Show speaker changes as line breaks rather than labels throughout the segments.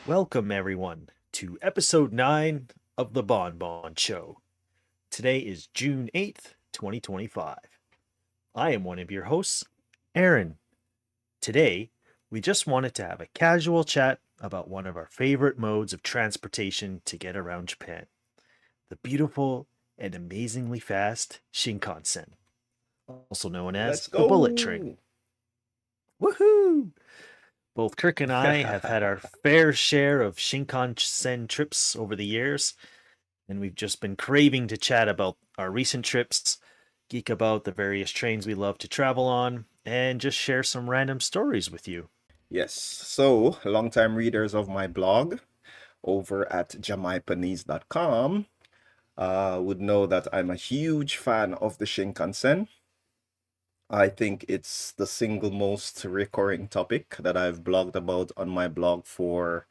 Welcome, everyone, to episode 9 of the Bon Bon Show. Today is June 8th, 2025. I am one of your hosts, Aaron. Today, we just wanted to have a casual chat about one of our favorite modes of transportation to get around Japan, the beautiful and amazingly fast Shinkansen, also known as
Let's
the bullet train.
go.
Woohoo! Both Kirk and I have had our fair share of Shinkansen trips over the years, and we've just been craving to chat about our recent trips, geek about the various trains we love to travel on, and just share some random stories with you.
Yes. So, longtime readers of my blog over at jamaipanese.com would know that I'm a huge fan of the Shinkansen. I think it's the single most recurring topic that I've blogged about on my blog for,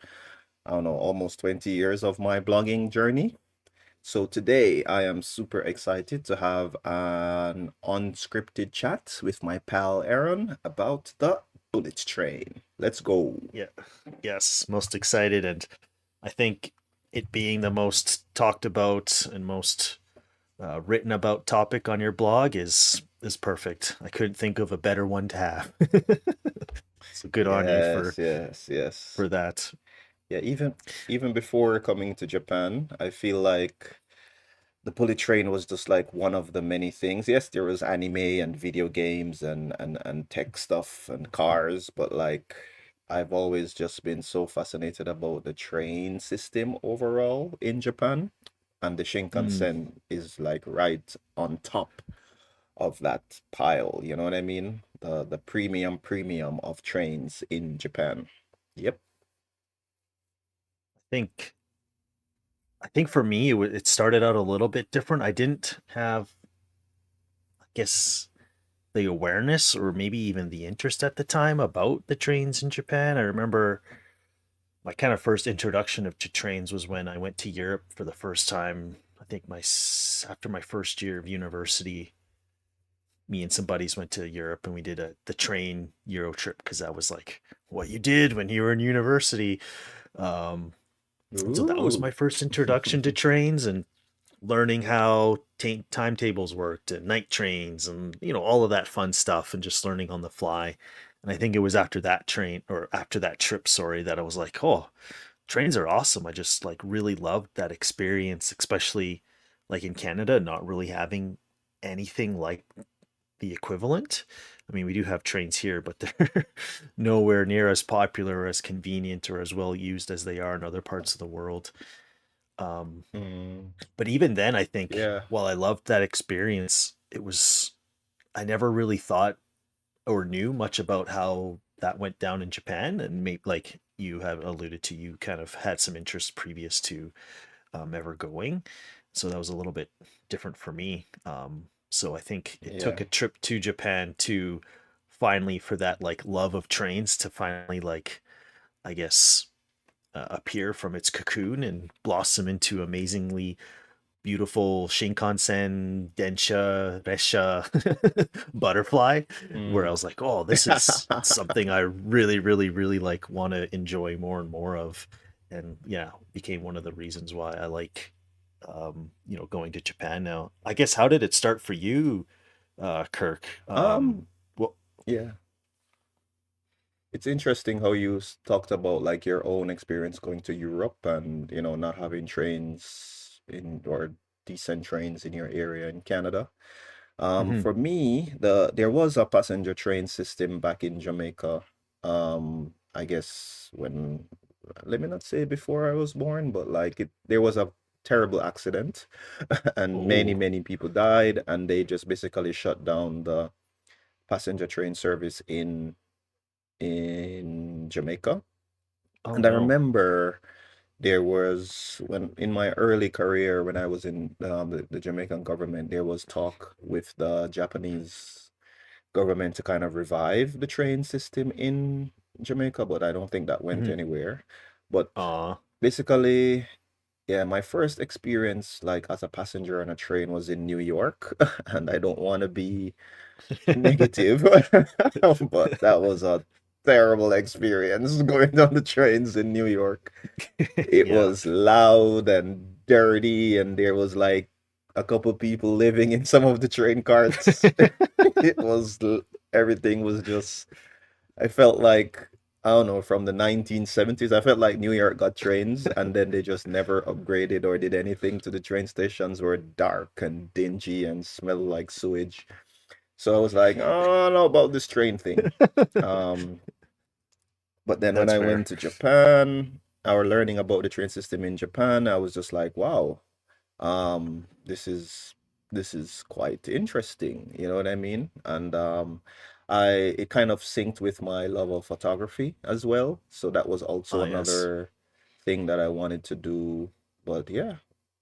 I don't know, almost 20 years of my blogging journey. So today I am super excited to have an unscripted chat with my pal Aaron about the bullet train. Let's go.
Yeah, yes, most excited, and I think it being the most talked about and most written about topic on your blog is perfect. I couldn't think of a better one to have. So good on you
Yes, yes, yes.
for that.
Yeah, even before coming to Japan, I feel like the bullet train was just like one of the many things. Yes, there was anime and video games and tech stuff and cars, but like I've always just been so fascinated about the train system overall in Japan, and the
Mm,
Shinkansen is like right on top of that pile, you know what I mean? The premium of trains in Japan. Yep.
think I think for me it started out a little bit different. I didn't have, I guess, the awareness or maybe even the interest at the time about the trains in Japan. I remember my kind of first introduction to trains was when I went to Europe for the first time. I think after my first year of university, me and some buddies went to Europe and we did the train Euro trip because that was like what you did when you were in university. Um, so that was my
Ooh.
first introduction to trains and learning how timetables worked and night trains and all of that fun stuff and just learning on the fly. And I think it was after that train or after that trip, sorry, that I was like, oh, trains are awesome. I just like really loved that experience, especially like in Canada, not really having anything like the equivalent. I mean, we do have trains here, but they're nowhere near as popular or as convenient or as well used as they are in other parts of the world. Um,
Mm,
but even then, I think
yeah.
while I loved that experience, I never really thought or knew much about how that went down in Japan. And maybe, like you have alluded to, you kind of had some interest previous to ever going. So that was a little bit different for me. So I think it took
Yeah.
a trip to Japan to finally, for that like love of trains to finally, like, I guess, appear from its cocoon and blossom into amazingly beautiful Shinkansen, Densha, Resha butterfly, where I
Mm.
was like, oh, this is something I really, really, really like want to enjoy more and more of. And yeah, became one of the reasons why I like, going to Japan now. I guess, how did it start for you, Kirk?
Um,
Well,
yeah. It's interesting how you talked about like your own experience going to Europe and, not having trains in or decent trains in your area in Canada.
mhm.
For me, there was a passenger train system back in Jamaica. I guess when, let me not say before I was born, but like there was a terrible accident and
Oh,
many people died, and they just basically shut down the passenger train service in Jamaica.
oh
And I
no.
remember there was when in my early career when I was in the Jamaican government, there was talk with the Japanese government to kind of revive the train system in Jamaica, but I don't think that went
Mhm.
anywhere. But
Aw.
basically, yeah, my first experience like as a passenger on a train was in New York, and I don't want to be negative, but that was a terrible experience going on the trains in New York. It
Yeah.
was loud and dirty, and there was like a couple people living in some of the train carts. It was everything was just I felt like I don't know from the 1970s. I felt like New York got trains and then they just never upgraded or did anything to the train stations were dark and dingy and smelled like sewage. So I was like, oh, I don't know about this train thing. Um, but then when
That's
I
fair.
went to Japan, I was learning about the train system in Japan. I was just like, wow, this is quite interesting, you know what I mean? And I it kind of synced with my love of photography as well. So that was also
Ah, yes.
another thing that I wanted to do. But yeah,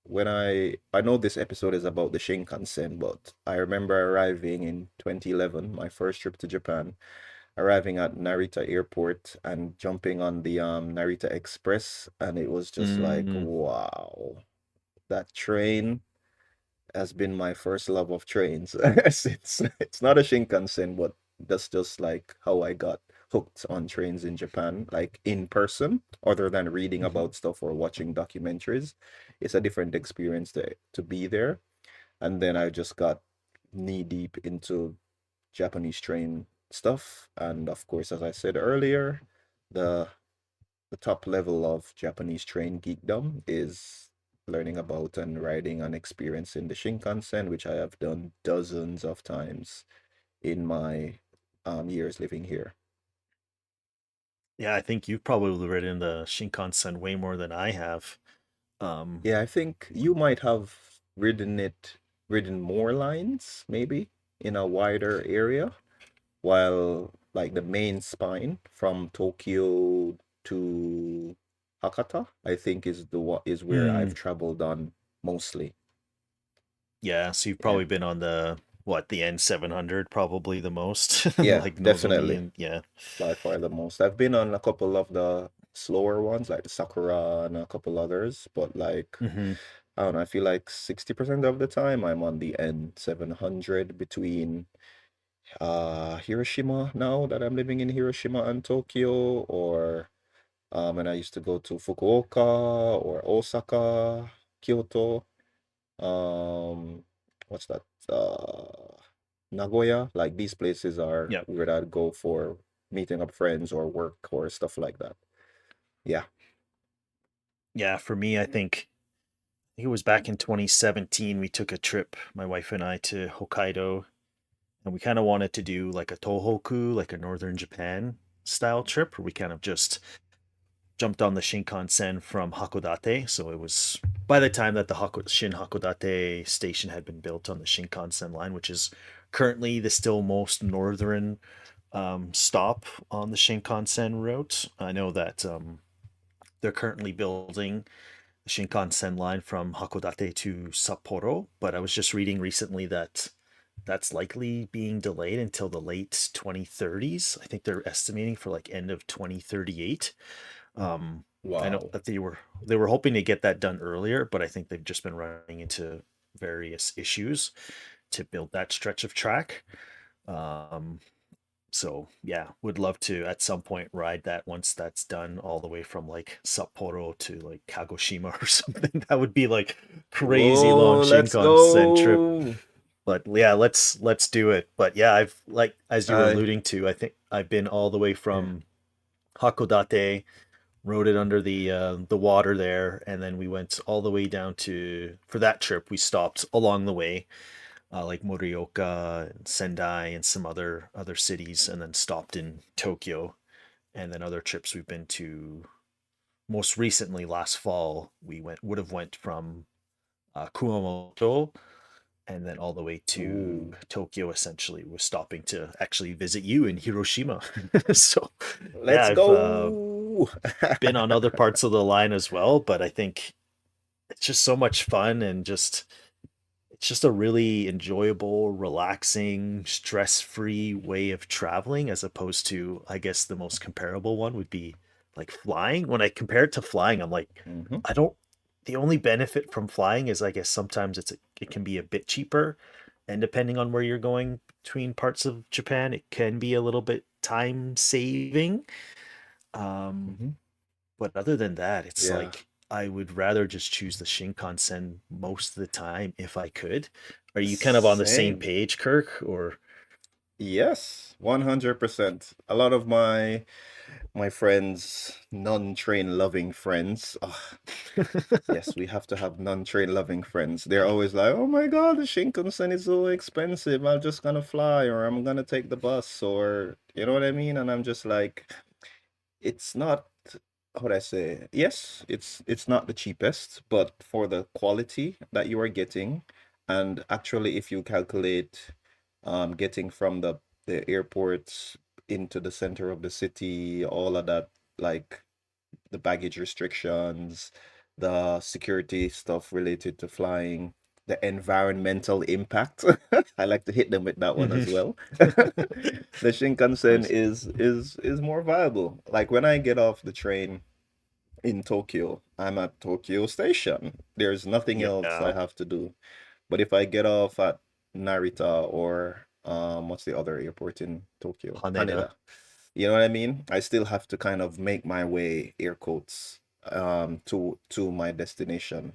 when I know this episode is about the Shinkansen, but I remember arriving in 2011, my first trip to Japan, arriving at Narita Airport and jumping on the Narita Express, and it was just like,
Mm,
wow, that train has been my first love of trains since it's not a Shinkansen, but that's just like how I got hooked on trains in Japan, like in person, other than reading
mhm.
about stuff or watching documentaries. It's a different experience to be there. And then I just got knee deep into Japanese train stuff. And of course, as I said earlier, the the top level of Japanese train geekdom is learning about and riding and experiencing the Shinkansen, which I have done dozens of times in my years living here.
Yeah, I think you've probably ridden the Shinkansen way more than I have. Um,
Yeah, I think you might have ridden more lines, maybe in a wider area, while like the main spine from Tokyo to Hakata, I think is is where I've
mm,
traveled on mostly.
yeah, so you've
Yeah.
probably been on the what, the N700 probably the most,
Yeah,
like notably,
definitely.
and yeah.
By far the most. I've been on a couple of the slower ones, like the Sakura and a couple others, but like
Hmm.
I don't know, I feel like 60% of the time I'm on the N700 between Hiroshima now that I'm living in Hiroshima and Tokyo, or and I used to go to Fukuoka or Osaka, Kyoto. Um, what's that? Nagoya. Like these places are
Yeah,
where I'd go for meeting up friends or work or stuff like that. Yeah.
yeah. For me, I think it was back in 2017. We took a trip, my wife and I, to Hokkaido, and we kind of wanted to do like a Tohoku, like a northern Japan style trip, where we kind of just jumped on the Shinkansen from Hakodate. So it was by the time that the Shin Hakodate station had been built on the Shinkansen line, which is currently the still most northern stop on the Shinkansen route. I know that they're currently building the Shinkansen line from Hakodate to Sapporo, but I was just reading recently that that's likely being delayed until the late 2030s. I think they're estimating for like end of 2038. Um, I know
Wow.
that they were hoping to get that done earlier, but I think they've just been running into various issues to build that stretch of track. Um, so yeah, would love to at some point ride that once that's done, all the way from like Sapporo to like Kagoshima or something. That would be like crazy long
Whoa, let's
Shinkansen trip.
go.
But yeah, let's do it. But yeah, I've like as you were
I
alluding to, I think I've been all the way
yeah.
from Hakodate, rode it under the water there, and then we went all the way down to for that trip. We stopped along the way, like Morioka, and Sendai, and some other cities, and then stopped in Tokyo. And then other trips we've been to. Most recently, last fall, we would have went from Kumamoto and then all the way to
Ooh.
Tokyo. Essentially, was stopping to actually visit you in Hiroshima. So, yeah,
Let's
I've
go.
been on other parts of the line as well, but I think it's just so much fun and just it's just a really enjoyable, relaxing, stress-free way of traveling as opposed to, I guess the most comparable one would be like flying. When I compare it to flying, I'm like,
Hmm.
I don't the only benefit from flying is I guess sometimes it can be a bit cheaper, and depending on where you're going between parts of Japan, it can be a little bit time saving. Um,
Hmm.
but other than that, it's
Yeah.
like I would rather just choose the Shinkansen most of the time if I could. Are you kind of on the same
Same.
page, Kirk? Or
Yes, 100%. A lot of my friends, non-train loving friends. Yes, we have to have non-train loving friends. They're always like, "Oh my God, the Shinkansen is so expensive. I'm just gonna fly, or I'm gonna take the bus, or you know what I mean?" And I'm just like, it's not, how would I say? Yes, it's not the cheapest, but for the quality that you are getting, and actually, if you calculate, getting from the airports into the center of the city, all of that, like the baggage restrictions, the security stuff related to flying, the environmental impact. I like to hit them with that one as
Mhm.
well. The Shinkansen
Nice.
is more viable. Like when I get off the train in Tokyo, I'm at Tokyo Station. There's nothing else I
Yeah,
have to do. But if I get off at Narita or what's the other airport in Tokyo?
Haneda.
Haneda. You know what I mean? I still have to kind of make my way, air quotes, to my destination,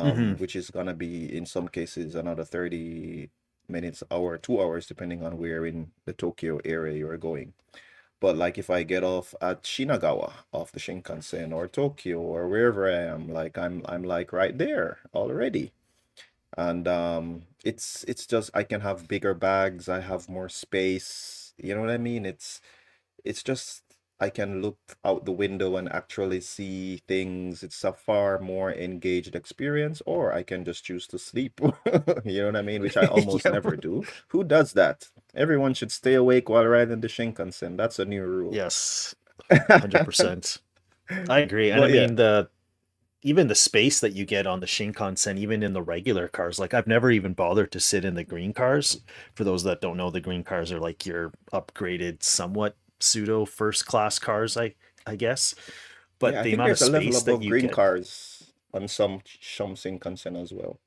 Hmm.
which is gonna be in some cases another 30 minutes, hour, 2 hours, depending on where in the Tokyo area you're going. But like if I get off at Shinagawa off the Shinkansen or Tokyo or wherever I am, like I'm like right there already. And it's just I can have bigger bags, I have more space. You know what I mean? It's just I can look out the window and actually see things. It's a far more engaged experience, or I can just choose to sleep. You know what I mean? Which I almost
Yeah.
never do. Who does that? Everyone should stay awake while riding the Shinkansen. That's a new rule.
Yes, 100%. I agree. And I
But yeah,
mean the even the space that you get on the Shinkansen, even in the regular cars, like I've never even bothered to sit in the green cars. For those that don't know, the green cars are like your upgraded, somewhat pseudo first class cars, I guess.
yeah,
But
I
the
think
amount of
there's a level
space that
above
you
green
get.
cars on some Shinkansen as well.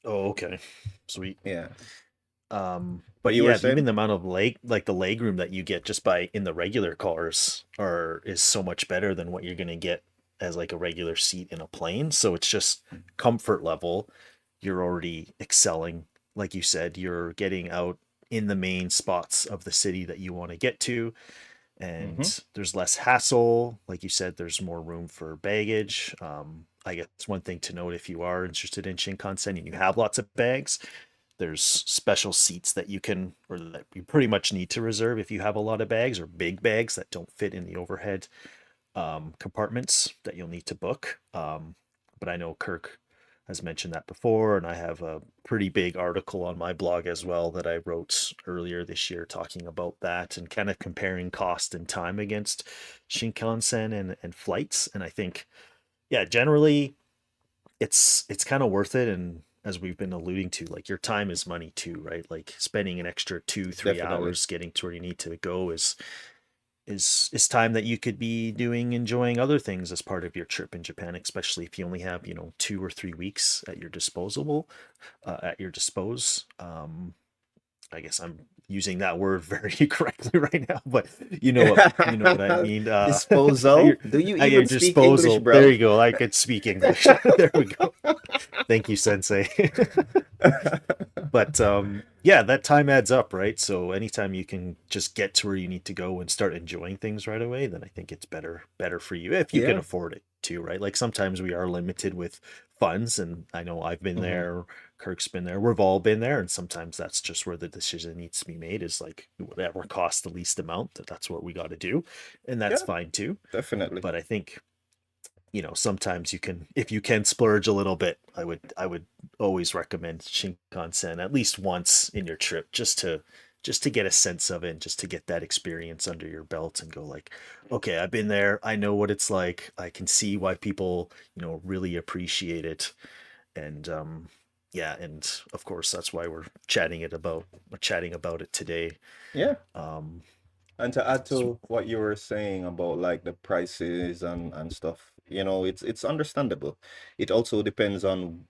Oh, okay. Sweet.
Yeah. What
But
you were
yeah,
saying?
even the amount of like the leg room that you get just by in the regular cars are is so much better than what you're gonna get as like a regular seat in a plane. So it's just comfort level. You're already excelling. Like you said, you're getting out in the main spots of the city that you want to get to,
Mm-hmm.
and there's less hassle. Like you said, there's more room for baggage. I guess one thing to note if you are interested in Shinkansen and you have lots of bags, there's special seats that you can or that you pretty much need to reserve if you have a lot of bags or big bags that don't fit in the overhead compartments that you'll need to book. But I know Kirk has mentioned that before, and I have a pretty big article on my blog as well that I wrote earlier this year talking about that and kind of comparing cost and time against Shinkansen and flights. And I think, yeah, generally it's kind of worth it. And as we've been alluding to, like your time is money too, right? Like spending an extra 2 3
Definitely.
hours getting to where you need to go is time that you could be doing enjoying other things as part of your trip in Japan, especially if you only have 2 or 3 weeks at your disposable at your dispose. I guess I'm using that word very correctly right now, but you know what I mean. At your
Disposal? Do you
at your
even speak English,
disposal. There
bro?
you go. I could speak English. There we go. Thank you, Sensei. But yeah, that time adds up, right? So anytime you can just get to where you need to go and start enjoying things right away, then I think it's better for you if you can
Yeah.
afford it too, right? Like sometimes we are limited with funds, and I know I've been
Hmm.
there, Kirk's been there, we've all been there, and sometimes that's just where the decision needs to be made is like whatever costs the least amount, that's what we got to do, and that's
Yeah,
fine too.
definitely.
But I think sometimes you can, if you can splurge a little bit, I would always recommend Shinkansen at least once in your trip just to get a sense of it and just to get that experience under your belt and go like, okay, I've been there, I know what it's like, I can see why people really appreciate it. And yeah, and of course that's why we're chatting about it today.
Yeah.
um
And to add
so,
to what you were saying about like the prices and stuff, it's understandable. It also depends on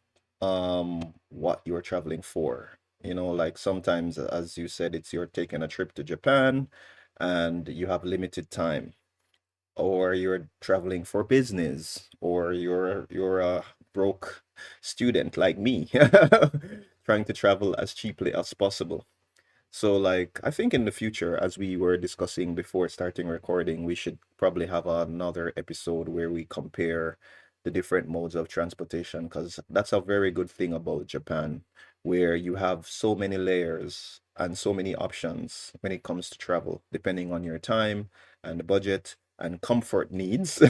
what you're traveling for. Like sometimes, as you said, it's you're taking a trip to Japan. and you have limited time, or you're traveling for business, or you're a broke student like me, trying to travel as cheaply as possible. So, like, I think in the future, as we were discussing before starting recording, we should probably have another episode where we compare the different modes of transportation, because that's a very good thing about Japan, where you have so many layers and so many options when it comes to travel, depending on your time and budget and comfort needs.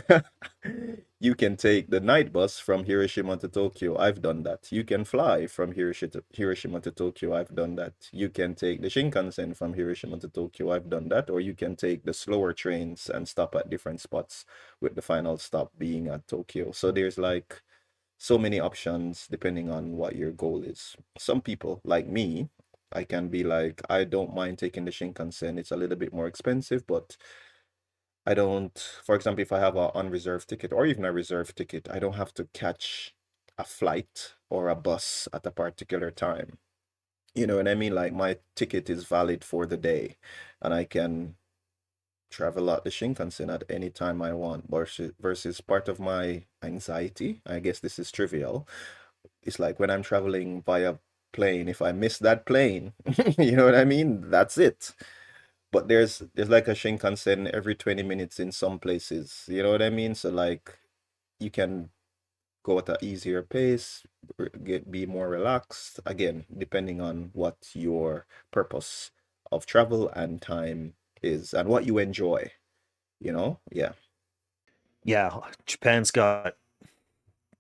You can take the night bus from Hiroshima to Tokyo. I've done that. You can fly from Hiroshima to Tokyo. I've done that. You can take the Shinkansen from Hiroshima to Tokyo. I've done that. Or you can take the slower trains and stop at different spots, with the final stop being at Tokyo. So there's like so many options depending on what your goal is. Some people, like me, I can be like, I don't mind taking the Shinkansen. It's a little bit more expensive, but I don't, for example, if I have an unreserved ticket or even a reserved ticket, I don't have to catch a flight or a bus at a particular time. You know what I mean? Like my ticket is valid for the day and I can travel out the Shinkansen at any time I want versus part of my anxiety. I guess this is trivial. It's like when I'm traveling via plane, if I miss that plane, you know what I mean? That's it. But there's like a Shinkansen every 20 minutes in some places. You know what I mean? So like you can go at an easier pace, be more relaxed. Again, depending on what your purpose of travel and time is and what you enjoy, you know? Yeah.
Yeah, Japan's got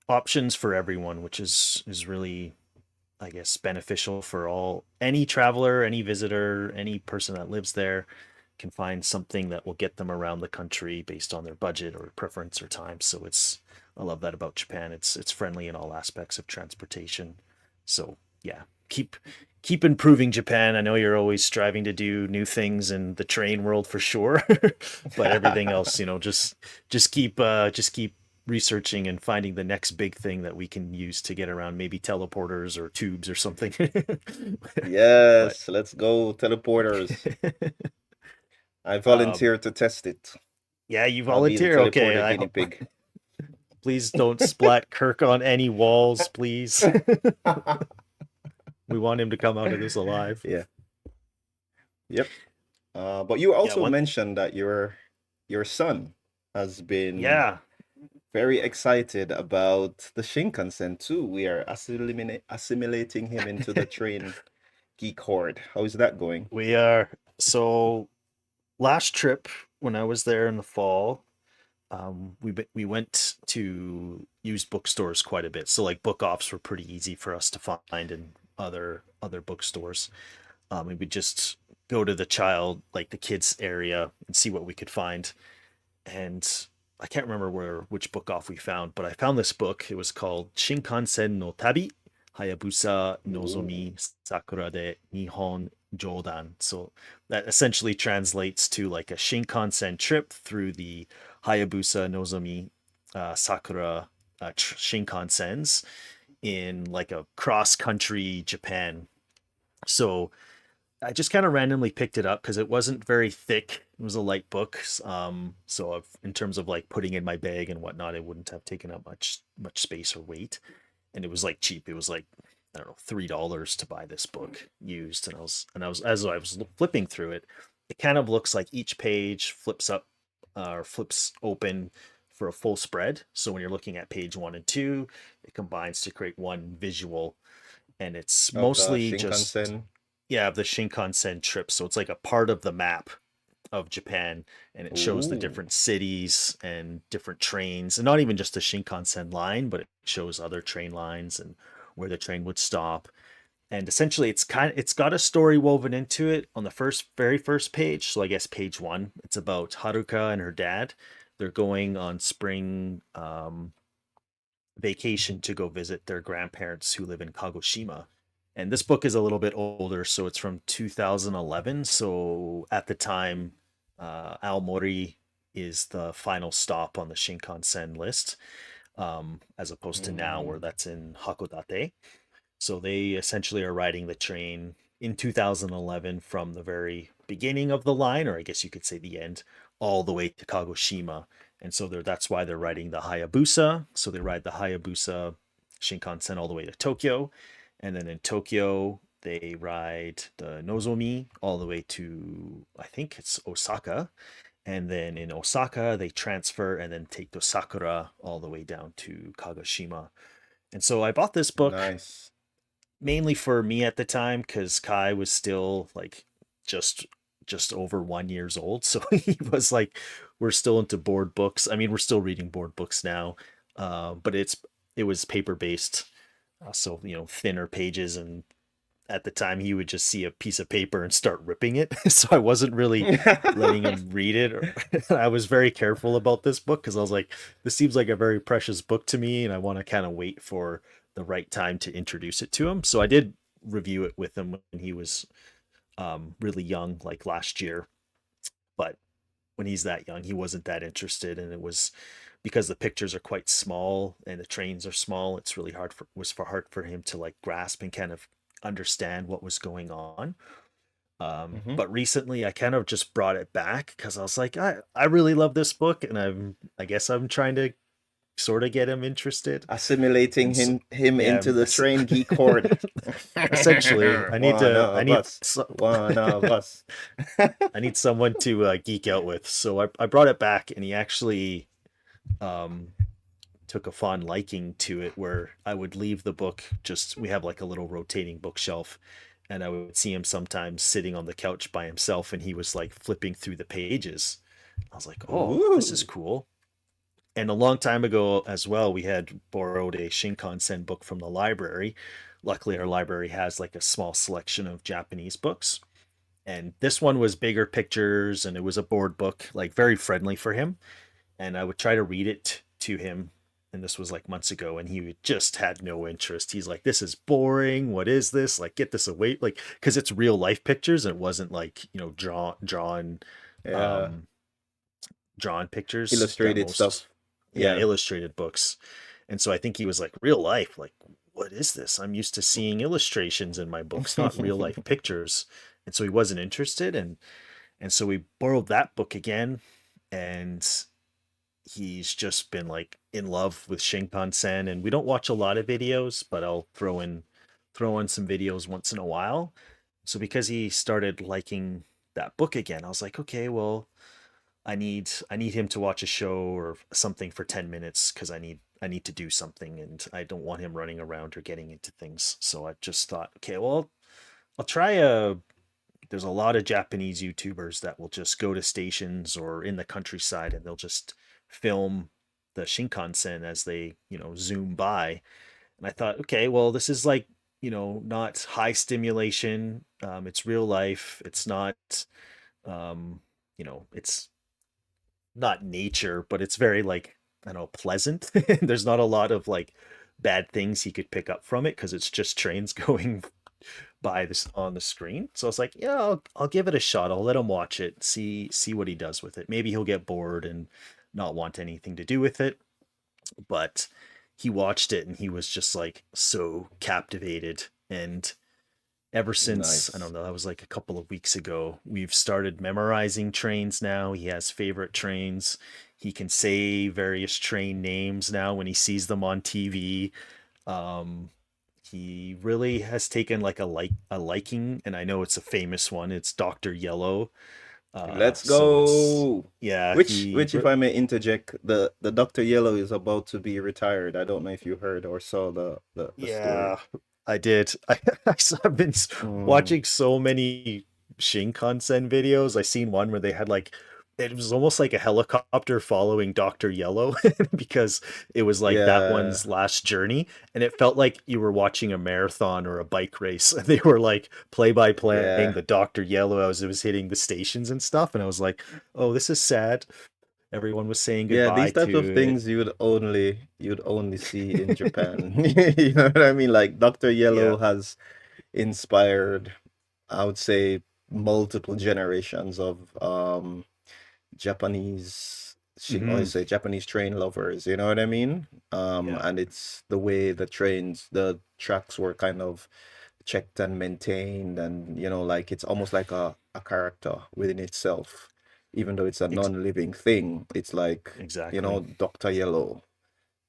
options for everyone, which is really, I guess, beneficial for all any traveler, any visitor, any person that lives there can find something that will get them around the country based on their budget or preference or time. So it's I love that about Japan. It's friendly in all aspects of transportation. So yeah, keep improving Japan. I know you're always striving to do new things in the train world for sure, but everything else, just keep researching and finding the next big thing that we can use to get around, maybe teleporters or tubes or something. But
Yes, let's go teleporters. I
um,
volunteer to test it.
yeah, you
I'll be the
volunteer. Okay,
teleporter
I
guinea
hope.
pig.
Please don't splat Kirk on any walls, please. We want him to come out of this alive.
Yeah. Yep. But you
Yeah,
also
one.
mentioned that your son has been
Yeah,
very excited about the Shinkansen too. We are assimilating him into the train geek horde. How is that going?
we are. So last trip when I was there in the fall, we went to used bookstores quite a bit. So like book offs were pretty easy for us to find in other bookstores. We would just go to the child, like the kids area, and see what we could find. And I can't remember which book off we found, but I found this book. It was called Shinkansen no Tabi, Hayabusa
Ooh.
Nozomi Sakura de Nihon Jodan. So that essentially translates to like a Shinkansen trip through the Hayabusa Nozomi Sakura Shinkansens in like a cross country Japan. So I just kind of randomly picked it up because it wasn't very thick. It was a light book, so in terms of like putting in my bag and whatnot, it wouldn't have taken up much space or weight. And it was like cheap. It was like I don't know $3 to buy this book used, and I was as I was flipping through it, it kind of looks like each page flips up or flips open for a full spread. So when you're looking at page one and two, it combines to create one visual, and it's
Of the
mostly just
Shinkansen.
yeah, of the Shinkansen trip. So it's like a part of the map of Japan, and it shows the
Ooh.
different cities and different trains, and not even just the Shinkansen line, but it shows other train lines and where the train would stop. And essentially, it's got a story woven into it on the very first page. So I guess page one, it's about Haruka and her dad. They're going on spring vacation to go visit their grandparents who live in Kagoshima. And this book is a little bit older, so it's from 2011. So at the time, Aomori is the final stop on the Shinkansen list, as opposed to now where
Mm.
that's in Hakodate. So they essentially are riding the train in 2011 from the very beginning of the line, or I guess you could say the end, all the way to Kagoshima. And so that's why they're riding the Hayabusa. So they ride the Hayabusa Shinkansen all the way to Tokyo. And then in Tokyo, they ride the Nozomi all the way to, I think it's Osaka. And then in Osaka, they transfer and then take the Sakura all the way down to Kagoshima. And so I bought this book
Nice.
mainly for me at the time because Kai was still like just just over 1 years old. So he was like, we're still into board books. I mean, we're still reading board books now, but it was paper based, so thinner pages, and at the time he would just see a piece of paper and start ripping it. So I wasn't really letting him read it. I was very careful about this book because I was like, this seems like a very precious book to me, and I want to kind of wait for the right time to introduce it to him. So I did review it with him when he was really young, like last year. But when he's that young, he wasn't that interested, and it was because the pictures are quite small and the trains are small. It's really hard for him to like grasp and kind of understand what was going on.
Hmm.
But recently, I kind of just brought it back because I was like, I really love this book, and I guess I'm trying to sort of get him interested.
Assimilating
And so,
him
yeah,
into the train geek horde.
essentially,
One of us. One of us.
I need someone to geek out with. So I brought it back, and he actually um, took a fond liking to it. Where I would leave the book, just we have like a little rotating bookshelf, and I would see him sometimes sitting on the couch by himself, and he was like flipping through the pages. I was like, oh, this is
Ooh.
cool. And a long time ago as well, we had borrowed a Shinkansen book from the library. Luckily, our library has like a small selection of Japanese books. And this one was bigger pictures, and it was a board book, like very friendly for him. And I would try to read it to him. And this was like months ago, and he just had no interest. He's like, this is boring. What is this? Like, get this away. Like, because it's real life pictures, and it wasn't like,
Yeah.
um, drawn pictures that
Illustrated
most,
stuff.
yeah,
Yeah.
illustrated books. And so I think he was like, real life, like, what is this? I'm used to seeing illustrations in my books, not real life pictures. And so he wasn't interested. And so we borrowed that book again, and he's just been like in love with Shinkansen. And we don't watch a lot of videos, but I'll throw in some videos once in a while. So because he started liking that book again, I was like, okay, well, I need him to watch a show or something for 10 minutes because I need to do something, and I don't want him running around or getting into things. So I just thought, okay, well, I'll try a there's a lot of Japanese YouTubers that will just go to stations or in the countryside, and they'll just film the Shinkansen as they, zoom by. And I thought, okay, well, this is like, not high stimulation. It's real life. It's not, it's not nature, but it's very like, I don't know, pleasant. There's not a lot of like bad things he could pick up from it because it's just trains going by this on the screen. So it's like, yeah, I'll give it a shot. I'll let him watch it, see what he does with it. Maybe he'll get bored and not want anything to do with it. But he watched it and he was just like so captivated. And ever since, I don't
Nice.
know, that was like a couple of weeks ago, we've started memorizing trains now. He has favorite trains. He can say various train names now when he sees them on TV. Um, he really has taken like a liking, and I know it's a famous one. It's Doctor Yellow.
Let's
So it's
go.
yeah,
Which, if I may interject, the Dr. Yellow is about to be retired. I don't know if you heard or saw the story.
yeah, I did. I've been
Mm,
watching so many Shinkansen videos. I seen one where they had like it was almost like a helicopter following Dr. Yellow because it was like that
yeah,
one's last journey, and it felt like you were watching a marathon or a bike race. They were like play by playing
yeah,
the Dr. Yellow as it was hitting the stations and stuff, and I was like, "Oh, this is sad." Everyone was saying
yeah.
goodbye
These types of
to it.
things you'd only see in Japan. You know what I mean? Like Dr.
Yeah.
Yellow has inspired, I would say, multiple generations of Japanese I
Hmm.
say Japanese train lovers, you know what I mean?
Yeah.
And it's the way the tracks were kind of checked and maintained, and like it's almost like a character within itself, even though it's a
Ex-
non-living thing. It's like,
exactly.
Dr. Yellow,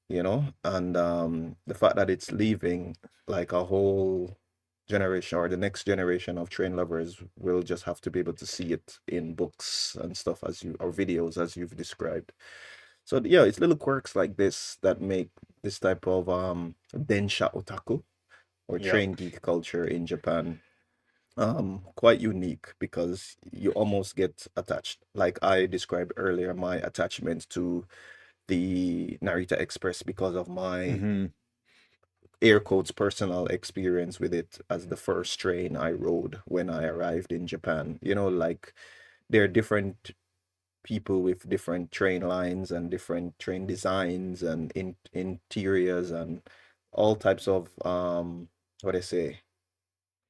and the fact that it's leaving like a whole generation, or the next generation of train lovers will just have to be able to see it in books and stuff, or videos as you've described. So yeah, it's little quirks like this that make this type of densha otaku or
Yep.
train geek culture in Japan quite unique, because you almost get attached. Like I described earlier, my attachment to the Narita Express because of my
Hmm.
air quotes personal experience with it as the first train I rode when I arrived in Japan. Like there are different people with different train lines and different train designs and interiors and all types of what I say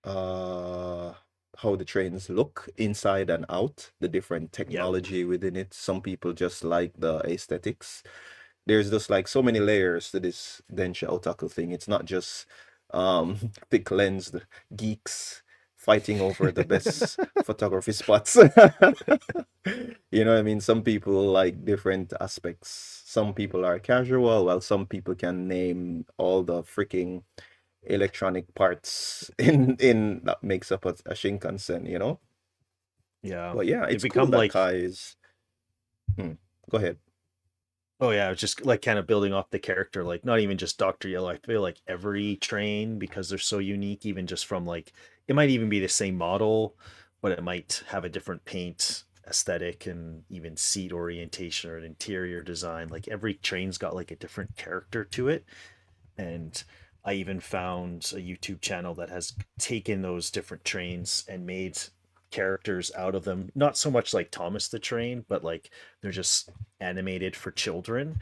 uh how the trains look inside and out, the different
Yep.
technology within it. Some people just like the aesthetics. There's just like so many layers to this Densha otaku thing. It's not just thick lensed geeks fighting over the best photography spots. You know what I mean? Some people like different aspects. Some people are casual, while some people can name all the freaking electronic parts in that makes up a Shinkansen.
Yeah.
But yeah,
They
it's cool
become
that
like,
Kai is. Hmm. Go ahead.
oh yeah, just like kind of building off the character, like not even just Dr. Yellow. I feel like every train, because they're so unique, even just from like it might even be the same model, but it might have a different paint aesthetic and even seat orientation or an interior design. Like every train's got like a different character to it. And I even found a YouTube channel that has taken those different trains and made characters out of them. Not so much like Thomas the Train, but like they're just animated for children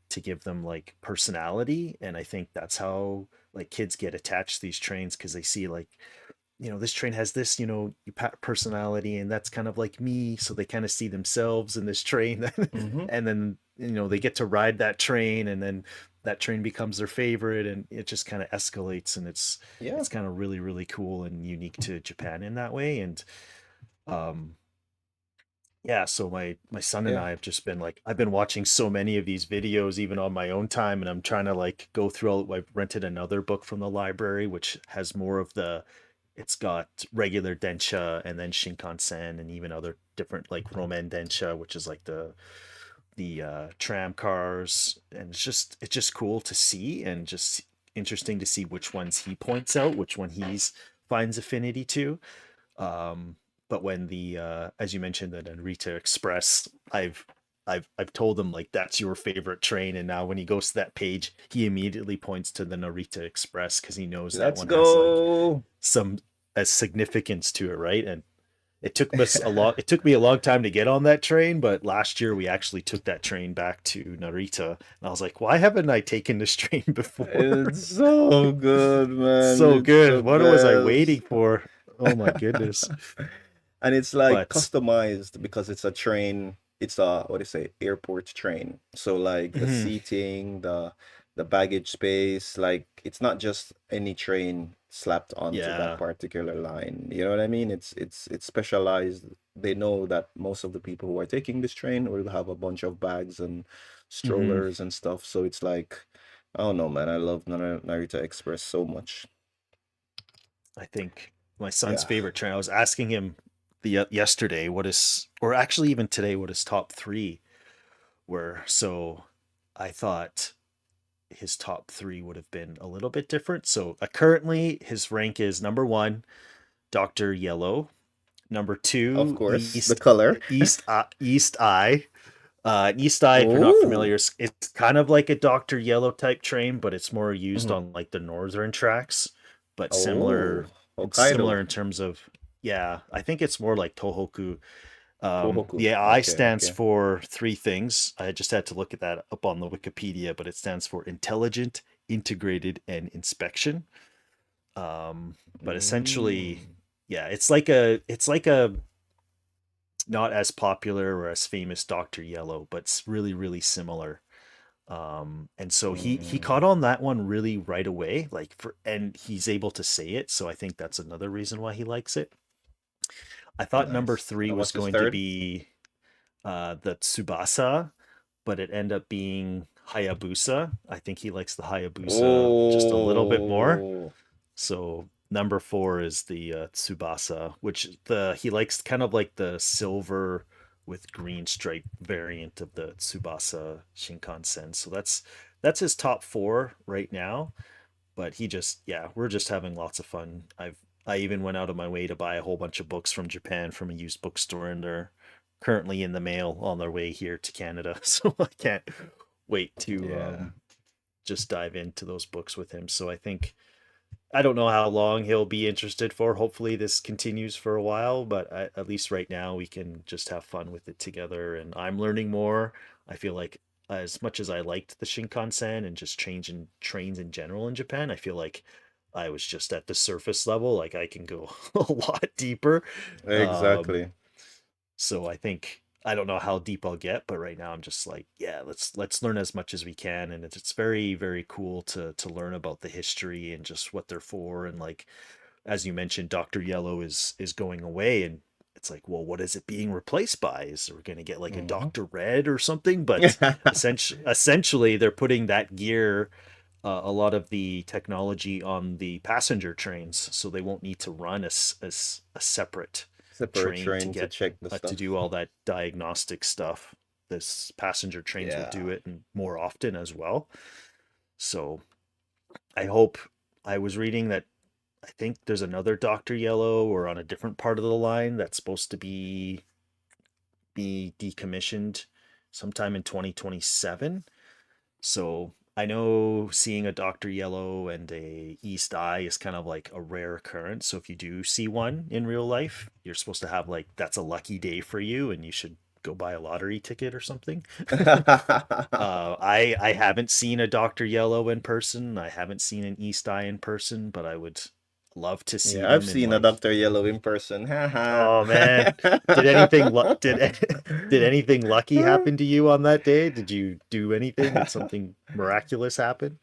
to give them like personality. And I think that's how like kids get attached to these trains, because they see like, this train has this, personality, and that's kind of like me. So they kind of see themselves in this train.
Mm-hmm.
And then, they get to ride that train, and then that train becomes their favorite, and it just kind of escalates. And
Yeah.
it's kind of really, really cool and unique to Japan in that way. And, um, yeah, so my son and
Yeah.
I have just been like, I've been watching so many of these videos even on my own time, and I'm trying to like go through all. I've rented another book from the library which has more of the, it's got regular densha and then Shinkansen and even other different like Roman densha, which is like the tram cars. And it's just cool to see, and just interesting to see which ones he points out, which one he's finds affinity to. um, but when the as you mentioned, the Narita Express, I've told him like that's your favorite train, and now when he goes to that page, he immediately points to the Narita Express because he knows that
Let's
one has like
go.
some significance to it, right? And it took me a long time to get on that train, but last year we actually took that train back to Narita, and I was like, why haven't I taken this train before?
It's so good, man.
So
It's the
good. What was I waiting
best.
for? Oh my goodness.
And it's like
But
customized because it's a train. It's a, what do you say, airport train. So like the
mhm,
seating, the baggage space, like it's not just any train slapped onto that
yeah.
particular line. You know what I mean? It's specialized. They know that most of the people who are taking this train will have a bunch of bags and
Hmm.
strollers and stuff. So it's like, I don't know, man. I love Narita Express so much.
I think my son's
Yeah.
favorite train. I was asking him yesterday what is, or actually even today, what his top three were. So I thought his top three would have been a little bit different. So currently his rank is number one, Doctor Yellow. Number
Of
two,
course, the color.
East Eye. East Eye, if you're not
Oh.
familiar, it's kind of like a Doctor Yellow type train, but it's more used
Mhm.
on like the northern tracks, but
Oh,
similar. It's
Hokkaido.
similar in terms of, yeah. I think it's more like Tohoku.
Tohoku.
The I
Okay,
stands
okay.
for three things. I just had to look at that up on the Wikipedia, but it stands for intelligent, integrated, and inspection. But essentially,
Mm.
yeah, it's like a not as popular or as famous Doctor Yellow, but it's really, really similar. And so he caught
Mm,
on that one really right away, like for and he's able to say it, so I think that's another reason why he likes it. I thought number
nice.
three
And
was
what's his
going to
third?
be the Tsubasa, but it ended up being Hayabusa. I think he likes the Hayabusa just a little bit more.
Oh,
So number four is the Tsubasa, which the he likes kind of like the silver with green stripe variant of the Tsubasa Shinkansen. So that's his top four right now. But he just yeah, we're just having lots of fun. I even went out of my way to buy a whole bunch of books from Japan from a used bookstore, and they're currently in the mail on their way here to Canada. So I can't wait to
yeah.
just dive into those books with him. So I think I don't know how long he'll be interested for. Hopefully, this continues for a while, but at least right now we can just have fun with it together. And I'm learning more. I feel like as much as I liked the Shinkansen and just changing trains in general in Japan, I feel like I was just at the surface level. Like I can go a lot deeper. Um,
Exactly.
so I think I don't know how deep I'll get, but right now I'm just like, yeah, let's learn as much as we can, and it's very cool to learn about the history and just what they're for, and like as you mentioned, Doctor Yellow is going away, and it's like, well, what is it being replaced by? Is we're gonna get like a
Hmm.
Doctor Red or something? But essentially, they're putting that gear. A lot of the technology on the passenger trains, so they won't need to run a separate
Separate
train
train to check the
to do
stuff.
all that diagnostic stuff. This passenger trains will do
Yeah.
it and more often as well. So I hope I was reading that I think there's another Dr. Yellow or on a different part of the line that's supposed to be decommissioned sometime in 2027. So I know seeing a Dr. Yellow and a East Eye is kind of like a rare occurrence. So if you do see one in real life, you're supposed to have like that's a lucky day for you and you should go buy a lottery ticket or something. I haven't seen a Dr. Yellow in person. I haven't seen an East Eye in person, but I would love to see
Yeah, I've
them in
seen a
like
Dr. Yellow in person. Haha.
oh man, did anything lucky happen to you on that day? Did you do anything? Did something miraculous happen?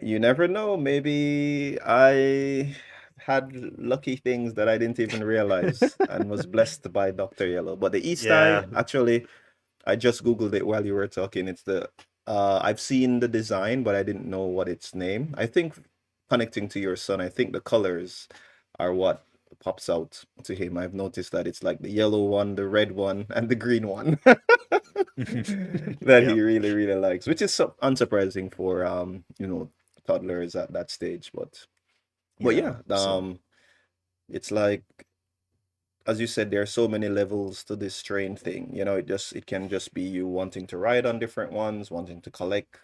You never know. Maybe I had lucky things that I didn't even realize and was blessed by Dr. Yellow. But the East Eye,
Yeah.
actually, I just Googled it while you were talking. It's the I've seen the design, but I didn't know what its name. I think connecting to your son, I think the colors are what pops out to him. I've noticed that it's like the yellow one, the red one, and the green one that
Yeah.
he really, really likes, which is so unsurprising for toddlers at that stage. But
Yeah.
yeah,
So,
it's like as you said, there are so many levels to this train thing. It can just be you wanting to ride on different ones, wanting to collect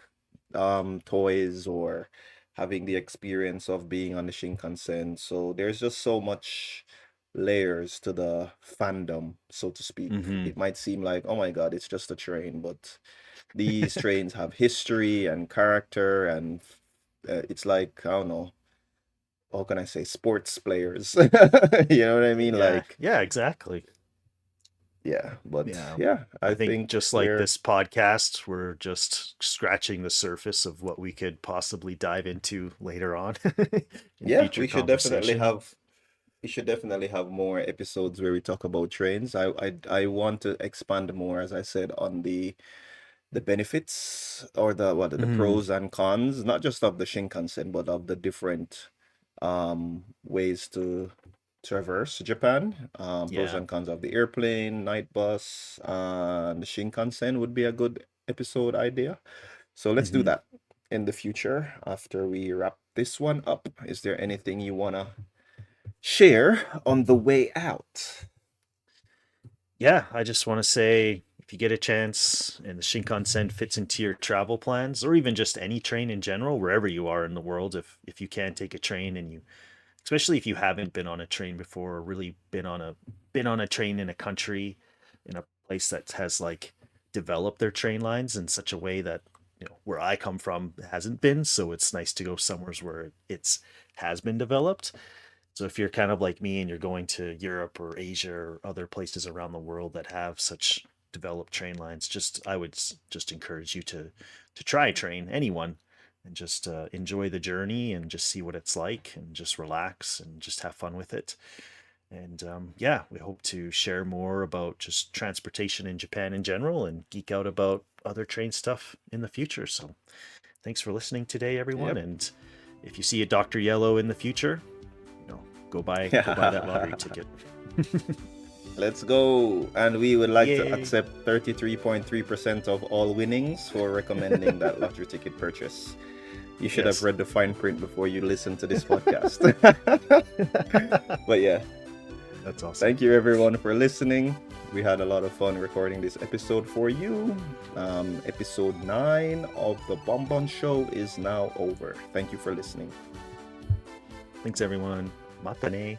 toys, or having the experience of being on the Shinkansen. So there's just so much layers to the fandom, so to speak.
mhm.
It might seem like, oh my God, it's just a train, but these trains have history and character, and it's like, I don't know, how can I say, sports players. You know what I mean?
Yeah.
Like,
Yeah, exactly.
yeah, but
Yeah.
yeah, I
I think
think
just like
we're
this podcast, we're just scratching the surface of what we could possibly dive into later on in
yeah,
future conversation.
we should definitely have more episodes where we talk about trains. I want to expand more, as I said, on the benefits or the
Mhm.
pros and cons, not just of the Shinkansen, but of the different ways to traverse Japan. Pros
Yeah.
and cons of the airplane, night bus, and the Shinkansen would be a good episode idea. So let's do
Mhm.
that in the future after we wrap this one up. Is there anything you wanna share on the way out?
Yeah, I just want to say if you get a chance and the Shinkansen fits into your travel plans or even just any train in general wherever you are in the world, if you can take a train and you especially if you haven't been on a train before or really been on a train in a country in a place that has like developed their train lines in such a way that where I come from hasn't been, so it's nice to go somewhere where it's has been developed. So if you're kind of like me and you're going to Europe or Asia or other places around the world that have such develop train lines, I would just encourage you to try train anyone, and just enjoy the journey and just see what it's like, and just relax and just have fun with it. And yeah, we hope to share more about just transportation in Japan in general, and geek out about other train stuff in the future. So thanks for listening today, everyone.
Yep.
And if you see a Dr. Yellow in the future, go buy that lottery ticket.
Let's go. And we would like to
Yay.
accept 33.3% of all winnings for recommending that lottery ticket purchase. You should have
Yes.
read the fine print before you listen to this podcast. But yeah,
That's awesome.
thank you everyone for listening. We had a lot of fun recording this episode for you. Episode 9 of the Bonbon Show is now over. Thank you for listening.
Thanks, everyone. Matane.